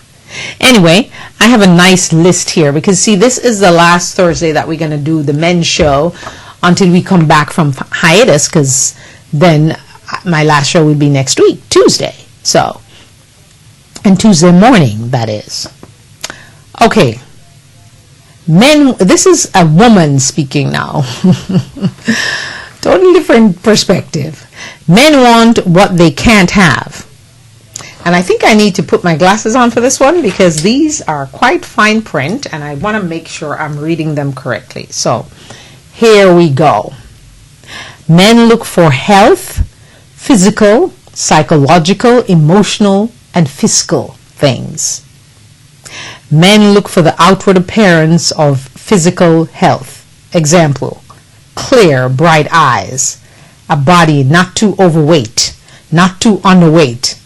Anyway, I have a nice list here because, see, this is the last Thursday that we're going to do the men's show until we come back from hiatus, because then my last show will be next week, Tuesday. So, and Tuesday morning, that is. Okay. Men, this is a woman speaking now. Totally different perspective. Men want what they can't have. And I think I need to put my glasses on for this one because these are quite fine print and I want to make sure I'm reading them correctly. So, here we go. Men look for health, physical, psychological, emotional, and fiscal things. Men look for the outward appearance of physical health. Example, clear, bright eyes, a body not too overweight, not too underweight,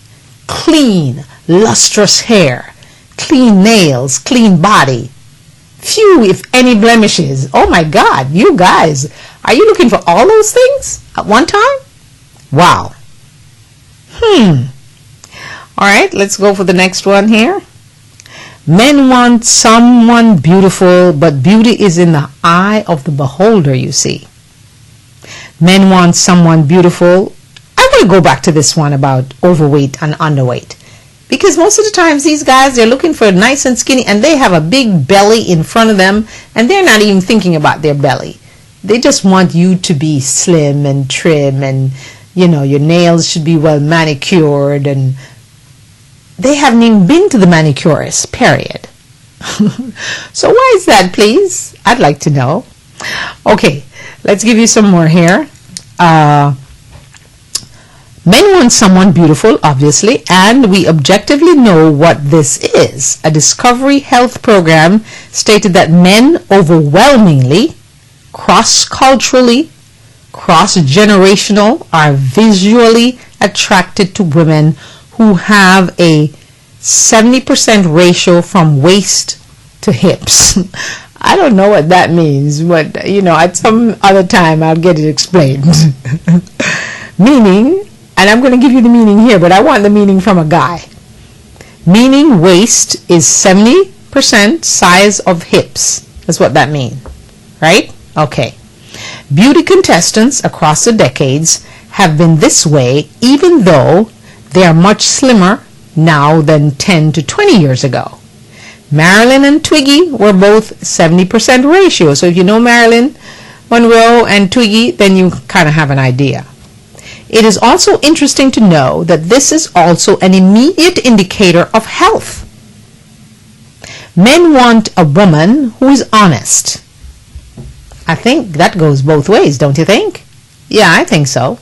clean, lustrous hair, clean nails, clean body, few if any blemishes. Oh my God, you guys, are you looking for all those things at one time? Wow. All right, let's go for the next one here. Men want someone beautiful, but beauty is in the eye of the beholder, you see. Men want someone beautiful. I'm going to go back to this one about overweight and underweight. Because most of the times these guys, they're looking for nice and skinny and they have a big belly in front of them and they're not even thinking about their belly. They just want you to be slim and trim and, you know, your nails should be well manicured and they haven't even been to the manicurist, period. So why is that, please? I'd like to know. Okay, let's give you some more here. Men want someone beautiful, obviously, and we objectively know what this is. A Discovery Health program stated that men overwhelmingly, cross-culturally, cross-generational, are visually attracted to women who have a 70% ratio from waist to hips. I don't know what that means, but at some other time I'll get it explained. Meaning, and I'm going to give you the meaning here, but I want the meaning from a guy. Meaning waist is 70% size of hips. That's what that means, right? Okay. Beauty contestants across the decades have been this way, even though they are much slimmer now than 10 to 20 years ago. Marilyn and Twiggy were both 70% ratio. So if you know Marilyn Monroe and Twiggy, then you kind of have an idea. It is also interesting to know that this is also an immediate indicator of health. Men want a woman who is honest. I think that goes both ways, don't you think? Yeah, I think so.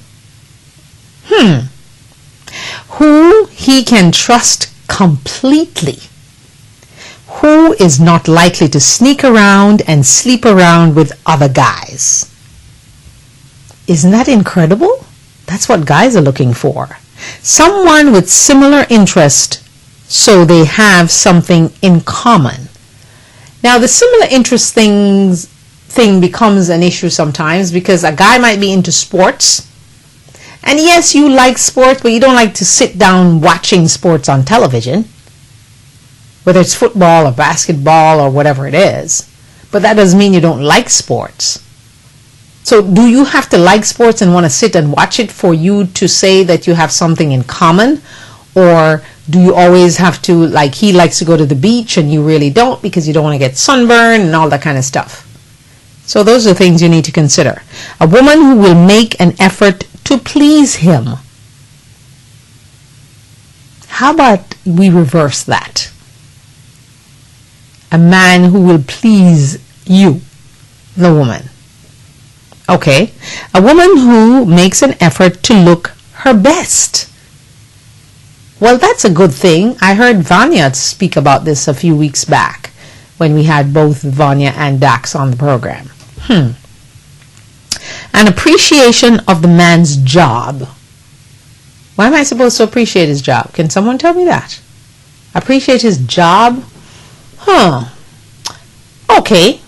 Who he can trust completely. Who is not likely to sneak around and sleep around with other guys. Isn't that incredible? That's what guys are looking for. Someone with similar interest, so they have something in common. Now, the similar interest thing becomes an issue sometimes, because a guy might be into sports. And yes, you like sports, but you don't like to sit down watching sports on television, whether it's football or basketball or whatever it is. But that doesn't mean you don't like sports. So do you have to like sports and want to sit and watch it for you to say that you have something in common? Or do you always have to, like, he likes to go to the beach and you really don't because you don't want to get sunburned and all that kind of stuff? So those are things you need to consider. A woman who will make an effort to please him. How about we reverse that? A man who will please you, the woman. Okay, a woman who makes an effort to look her best. Well, that's a good thing. I heard Vanya speak about this a few weeks back when we had both Vanya and Dax on the program. An appreciation of the man's job. Why am I supposed to appreciate his job? Can someone tell me that? Appreciate his job? Okay.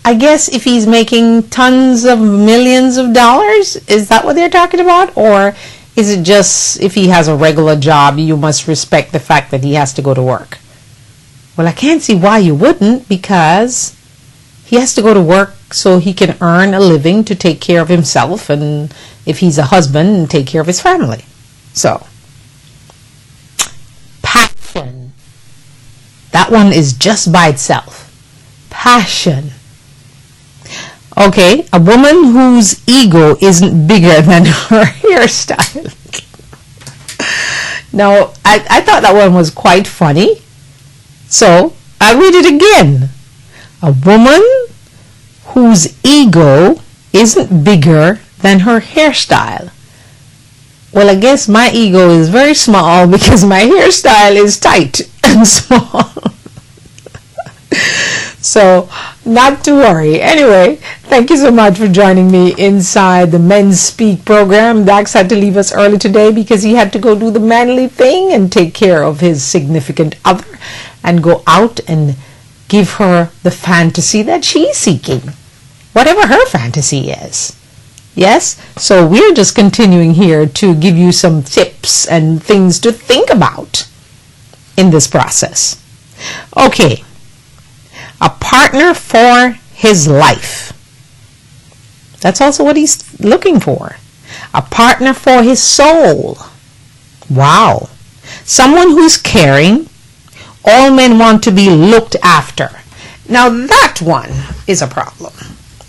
I guess if he's making tons of millions of dollars, is that what they're talking about? Or is it just if he has a regular job, you must respect the fact that he has to go to work? Well, I can't see why you wouldn't, because he has to go to work so he can earn a living to take care of himself, and if he's a husband, and take care of his family. So, passion. That one is just by itself. Passion. Okay, a woman whose ego isn't bigger than her hairstyle. Now, I thought that one was quite funny. So, I'll read it again. A woman whose ego isn't bigger than her hairstyle. Well, I guess my ego is very small because my hairstyle is tight and small. So, not to worry. Anyway, thank you so much for joining me inside the Men's Speak program. Dax had to leave us early today because he had to go do the manly thing and take care of his significant other and go out and give her the fantasy that she's seeking, whatever her fantasy is. Yes? So we're just continuing here to give you some tips and things to think about in this process. Okay. A partner for his life. That's also what he's looking for. A partner for his soul. Wow. Someone who's caring. All men want to be looked after. Now that one is a problem.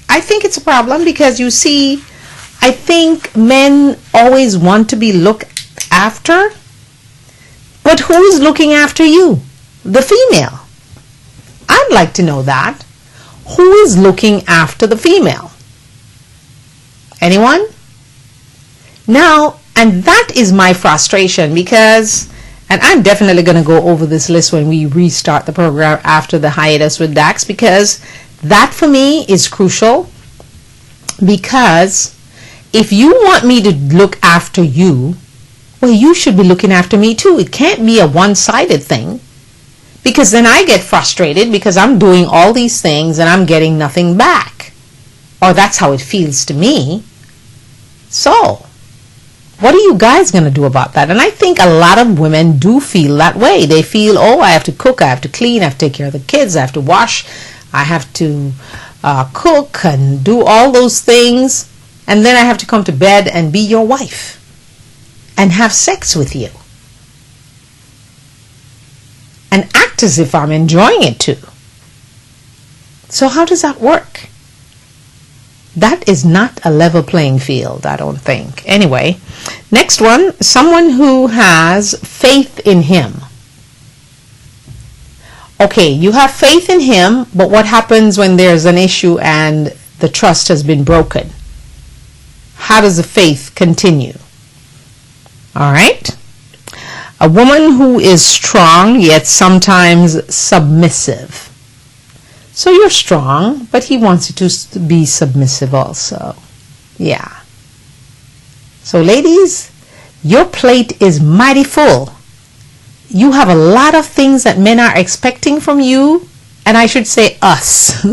I think it's a problem because you see, I think men always want to be looked after, But who's looking after you? The female. I'd like to know that. Who is looking after the female? Anyone? Now, and that is my frustration because, and I'm definitely going to go over this list when we restart the program after the hiatus with Dax, because that for me is crucial. Because if you want me to look after you, well, you should be looking after me too. It can't be a one-sided thing, because then I get frustrated because I'm doing all these things and I'm getting nothing back. Or that's how it feels to me. So, what are you guys going to do about that? And I think a lot of women do feel that way. They feel, oh, I have to cook, I have to clean, I have to take care of the kids, I have to wash, I have to cook and do all those things. And then I have to come to bed and be your wife and have sex with you. And act as if I'm enjoying it too. So how does that work? That is not a level playing field, I don't think. Anyway, next one, someone who has faith in him. Okay, you have faith in him, but what happens when there's an issue and the trust has been broken? How does the faith continue? All right. A woman who is strong yet sometimes submissive. So you're strong, but he wants you to be submissive also. Yeah. So ladies, your plate is mighty full. You have a lot of things that men are expecting from you, and I should say us.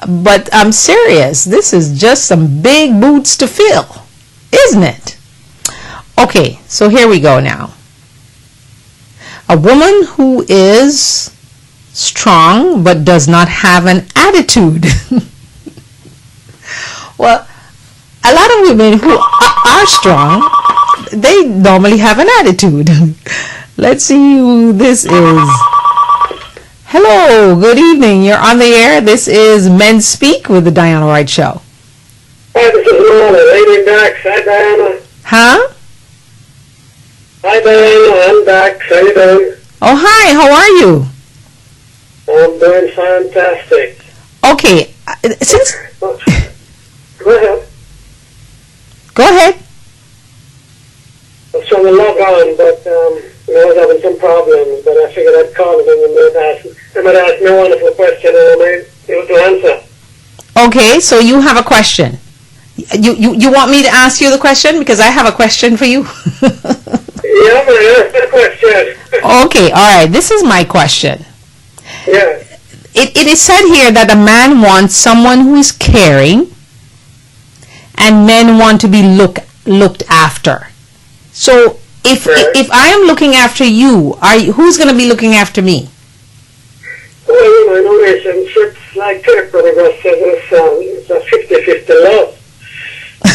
But I'm serious. This is just some big boots to fill, isn't it? Okay, so here we go now. A woman who is strong but does not have an attitude. Well, a lot of women who are strong, they normally have an attitude. Let's see who this is. Hello, good evening. You're on the air. This is Men Speak with the Diana Wright Show. Hi, this is Lana. Lady Dax. Hi, Diana. Huh? Hi, Diana. I'm Dax. How you doing? Oh, hi. How are you? I'm doing fantastic. Okay. Since Go ahead. Go ahead. I was trying to log on, but I was having some problems, but I figured I'd call them and they might ask me a wonderful question and I might be able to answer. Okay, so you have a question. You want me to ask you the question? Because I have a question for you. Yeah, man, ask the question. Okay, all right. This is my question. Yeah. It is said here that a man wants someone who is caring and men want to be looked after. So if I am looking after you, who's going to be looking after me? Well, in a relationship, like Kirk Brother says in a song, it's a 50-50 love.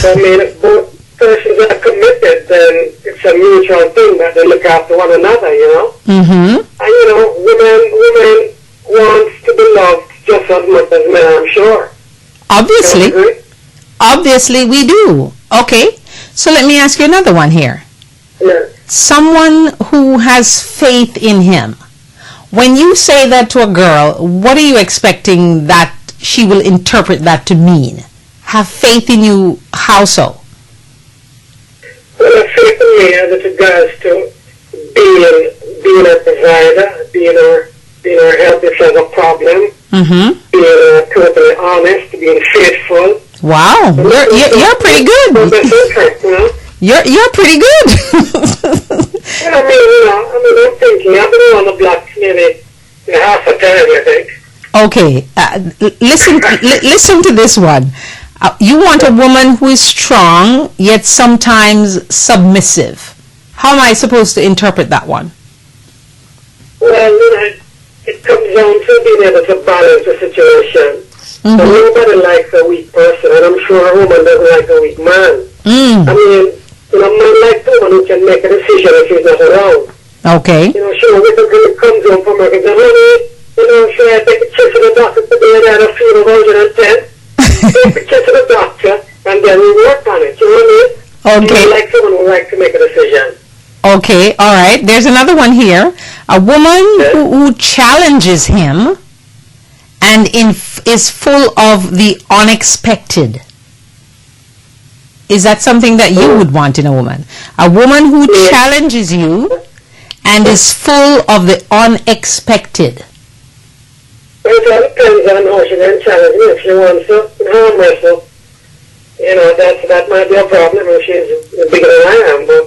So, I mean, if both persons are committed, then it's a mutual thing that they look after one another, you know? Mm-hmm. And, you know, women want to be loved just as much as men, I'm sure. Obviously. Obviously, we do. Okay, so let me ask you another one here. Yeah. Someone who has faith in him. When you say that to a girl, what are you expecting that she will interpret that to mean? Have faith in you, how so? Well, have faith in me as it regards to being a provider, being our help if there's a problem, being totally honest, being faithful. Wow, you're pretty good. You're pretty good. I mean, I'm thinking, I've been on the block maybe half a time, I think. Okay, listen to this one. You want a woman who is strong, yet sometimes submissive. How am I supposed to interpret that one? Well, it comes down to being able to balance the situation. Mm-hmm. So nobody likes a weak person, and I'm sure a woman doesn't like a weak man. I mean, a man likes a woman who can make a decision if he's not around. Okay. Sure, if a girl comes home from work and says, honey, should I take a trip to the doctor today and I had a fever of 110? Take a trip to the doctor, and then we work on it, you know what I mean? Okay. You like someone who likes to make a decision. Okay, all right. There's another one here. A woman who challenges him and is full of the unexpected. Is that something that you would want in a woman? A woman who challenges you and is full of the unexpected. Well, it all depends on how she then challenges me. If she wants to harm herself, that might be a problem if she's bigger than I am. But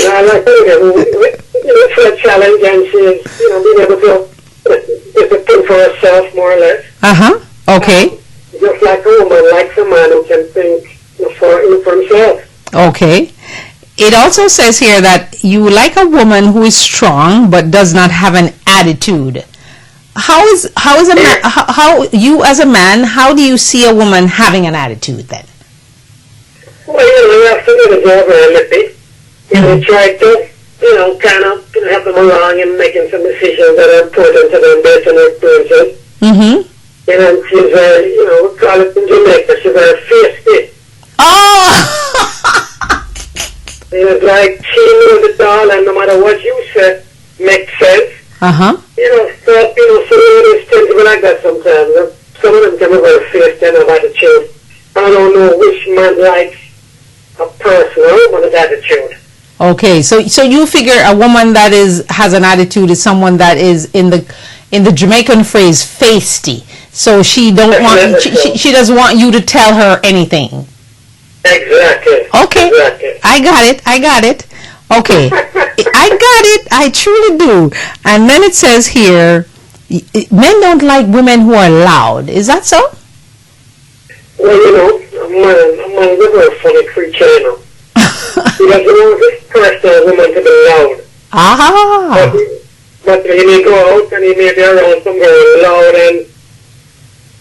I like who for a challenge, and she's being able to think for herself more or less. Okay. Just like a woman likes a man who can think for himself. Okay. It also says here that you like a woman who is strong but does not have an attitude. How you as a man, how do you see a woman having an attitude then? Well, you have to do the job realistically. Try to, kind of help them along in making some decisions that are important to them based on their experiences. And she's very, we call it in Jamaica, she's very feisty. Oh! It's like she knows it all, and no matter what you say, makes sense. So some ladies tend to be like that sometimes. Some of them can be very feisty and have attitude. I don't know which man likes a person or a woman with attitude. Okay, so you figure a woman that has an attitude is someone that is in the Jamaican phrase feisty. So she she doesn't want you to tell her anything. Exactly. Okay. Exactly. I got it. Okay. I got it. I truly do. And then it says here, men don't like women who are loud. Is that so? Well, a man is a very funny creature, He doesn't want his personal woman to be loud. But he may go out and he may be around some very loud and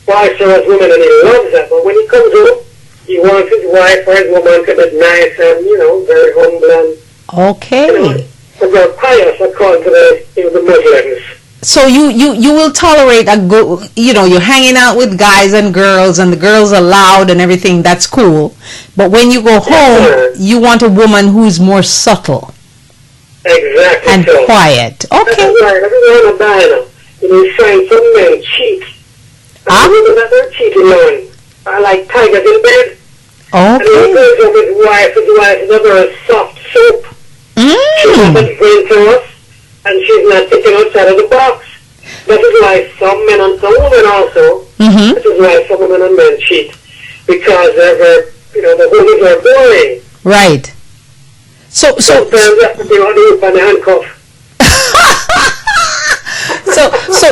boisterous women, and he loves that. But when he comes home, he wants his wife or his woman to be nice and, very humble and, okay. Very pious according to the Muslims. So you will tolerate a good, you're hanging out with guys and the girls are loud and everything, that's cool. But when you go home, you want a woman who's more subtle. Exactly. And quiet. Okay. That's right. Everyone a diner. You find some men cheat. Women that are cheating on are like tigers in bed. And he goes up with his wife is a very soft soap. She's not going to us, and she's not sitting outside of the box. That is why some men and some women also, that is why some women and men cheat. Because they're, the homies are boring. Right. So sometimes you have to be on the hoop and the handcuff.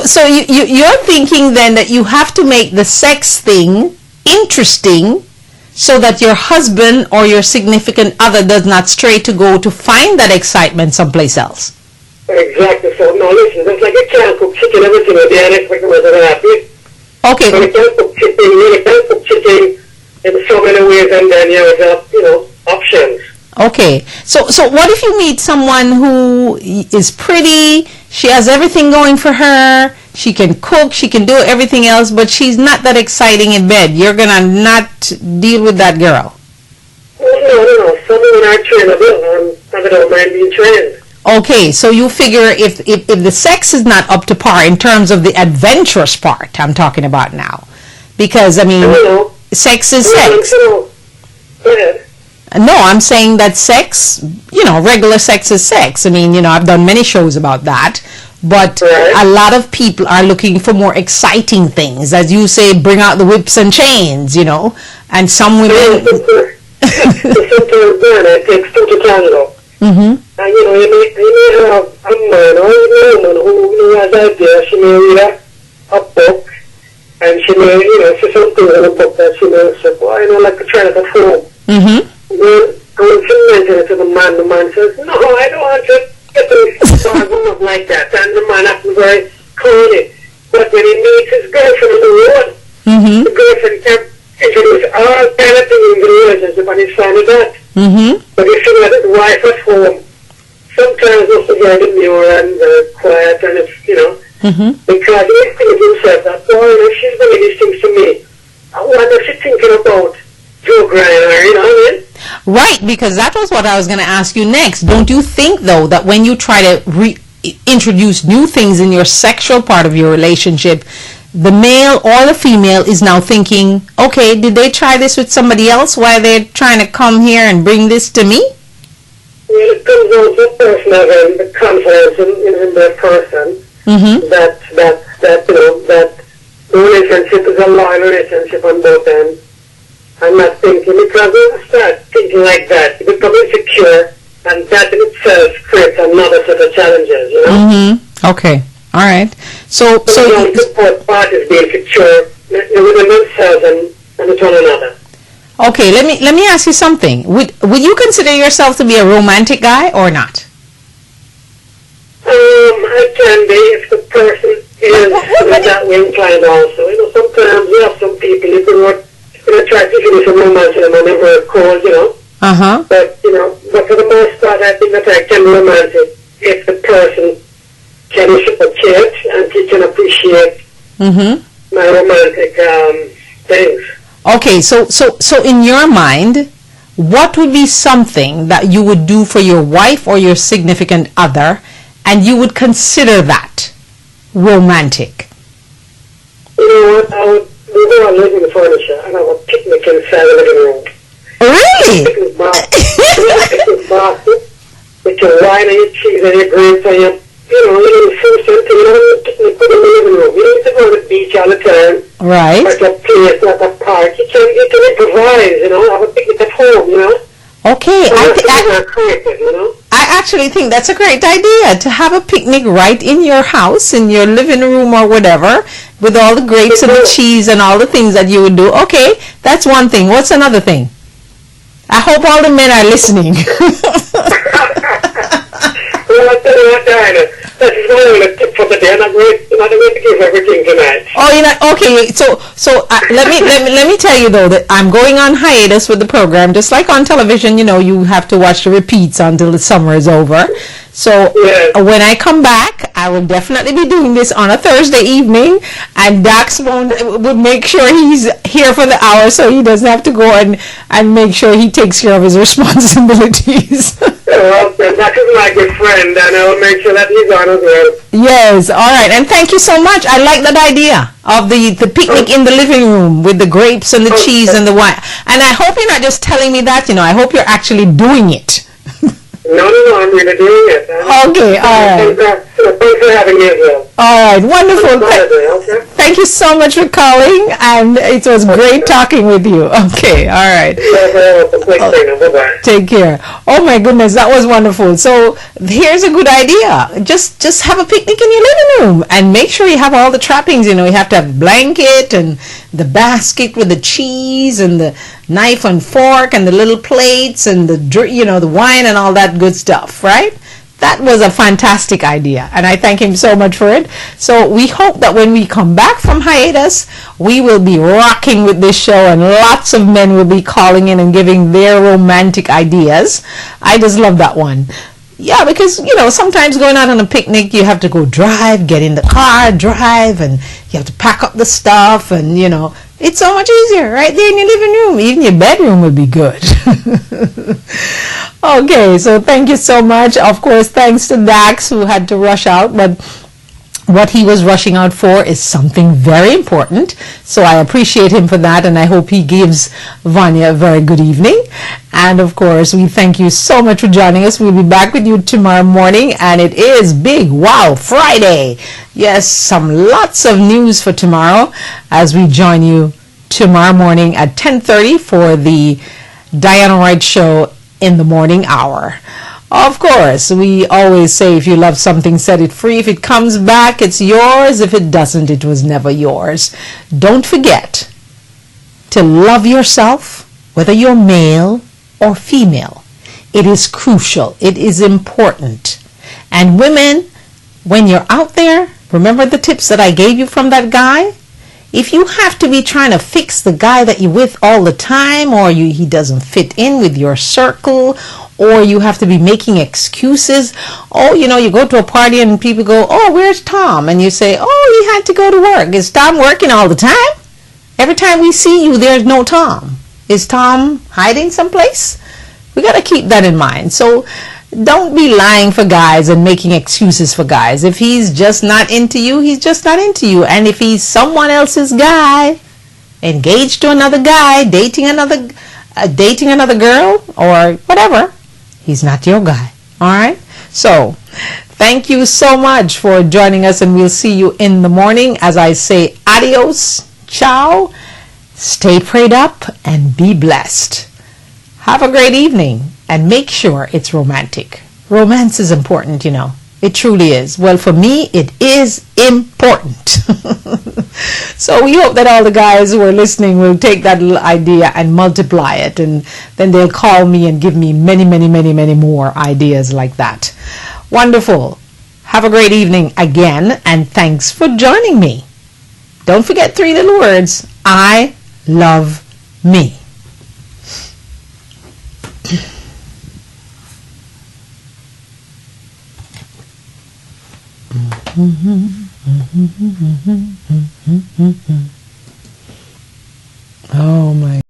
So you're thinking then that you have to make the sex thing interesting so that your husband or your significant other does not stray to go to find that excitement someplace else. Exactly. So, no, listen, it's like you can't cook chicken every single day and expect them to be happy. Okay. So you can't cook chicken in so many ways, and then you have, options. Okay. So what if you meet someone who is pretty, she has everything going for her, she can cook, she can do everything else, but she's not that exciting in bed. You're going to not deal with that girl. No. Some women are trainable, and I don't mind being trained. Okay, so you figure if the sex is not up to par in terms of the adventurous part I'm talking about now. Because, sex is sex. Go ahead. No, I'm saying that sex, regular sex is sex. I've done many shows about that. But a lot of people are looking for more exciting things. As you say, bring out the whips and chains, And some women... It takes two to tango. And you may have a man or a woman who has idea. She may read a book, and she may, see something in a book that she may say, well, I like to try it at home. Then when she mentions it to the man says, no, I don't want to get a woman like that. And the man acts very corny. But when he meets his girlfriend on the road, the girlfriend can introduce all kind of things in the relationship, and he's fine with that. But if you let his wife at home, sometimes it's very demure and very quiet, and it's, because he thinks himself that, she's doing these things to me, I wonder if she's thinking about Joe Griner, Right, because that was what I was going to ask you next. Don't you think, though, that when you try to introduce new things in your sexual part of your relationship, the male or the female is now thinking, okay, did they try this with somebody else? Why are they trying to come here and bring this to me? Well, it comes down to the person having the confidence in their person, that the relationship is a loyal relationship on both ends. I'm not thinking, because when you start thinking like that, you become insecure, and that in itself creates another set of challenges, you know? Okay. All right. So you don't support parties being secure within themselves and with one another. Okay, let me ask you something. Would you consider yourself to be a romantic guy or not? I can be if the person is that way inclined also. You know, sometimes you have some people you can try to finish a romance and I'm never cold, you know. But but for the most part I think that I can be romantic if the person can reciprocate and he can appreciate my romantic things. Okay, so in your mind, what would be something that you would do for your wife or your significant other, and you would consider that romantic? You know what? I would go and live in the furniture and have a picnic inside the living room. Really? Picnic basket with your wine and your cheese and your grapes and your little fruits and picnic in the living room. You don't have to go to the beach all the time. Right. Like a place, like a park. You can improvise, have a picnic at home, Okay. I actually think that's a great idea, to have a picnic right in your house, in your living room or whatever, with all the grapes and the cheese and all the things that you would do. Okay, that's one thing. What's another thing? I hope all the men are listening. Well, I'll tell you what, Diana. That's one of the tip for the day. I'm not going to give everything tonight. Oh, okay. So let me tell you though that I'm going on hiatus with the program. Just like on television, you have to watch the repeats until the summer is over. So when I come back, I will definitely be doing this on a Thursday evening, and Dax will make sure he's here for the hour, so he doesn't have to go and make sure he takes care of his responsibilities. Well, Dax is my good friend, and I will make sure that he's on as well. Yes, all right, and thank you so much. I like that idea of the picnic in the living room with the grapes and the cheese and the wine. And I hope you're not just telling me that, I hope you're actually doing it. No, I'm really doing it. Okay, all right. Thanks for having me as well. All right, wonderful. Thank you so much for calling, and it was great talking with you. Okay, all right. Take care. Oh my goodness, that was wonderful. So here's a good idea. Just have a picnic in your living room, and make sure you have all the trappings. You have to have a blanket and the basket with the cheese and the knife and fork and the little plates and the wine and all that good stuff, right? That was a fantastic idea, and I thank him so much for it. So we hope that when we come back from hiatus, we will be rocking with this show, and lots of men will be calling in and giving their romantic ideas. I just love that one. Yeah, because, sometimes going out on a picnic, you have to go drive, get in the car, drive, and you have to pack up the stuff, and, it's so much easier right there in your living room. Even your bedroom would be good. Okay, so thank you so much. Of course, thanks to Dax, who had to rush out, but what he was rushing out for is something very important. So I appreciate him for that, and I hope he gives Vanya a very good evening. And of course, we thank you so much for joining us. We'll be back with you tomorrow morning, and it is Big Wow Friday. Yes, lots of news for tomorrow as we join you tomorrow morning at 10:30 for the Diana Wright Show in the morning hour. Of course, we always say if you love something, set it free. If it comes back, it's yours. If it doesn't, it was never yours. Don't forget to love yourself, whether you're male or female. It is crucial. It is important. And women, when you're out there, remember the tips that I gave you from that guy? If you have to be trying to fix the guy that you're with all the time, or he doesn't fit in with your circle, or you have to be making excuses. Oh, you go to a party and people go, oh, where's Tom? And you say, oh, he had to go to work. Is Tom working all the time? Every time we see you, there's no Tom. Is Tom hiding someplace? We got to keep that in mind. So don't be lying for guys and making excuses for guys. If he's just not into you, he's just not into you. And if he's someone else's guy, engaged to another guy, dating another girl or whatever, he's not your guy. All right? So thank you so much for joining us, and we'll see you in the morning. As I say, adios, ciao, stay prayed up, and be blessed. Have a great evening, and make sure it's romantic. Romance is important, you know. It truly is. Well, for me, it is important. So we hope that all the guys who are listening will take that little idea and multiply it, and then they'll call me and give me many, many, many, many more ideas like that. Wonderful. Have a great evening again, and thanks for joining me. Don't forget 3 little words. I love me. Oh my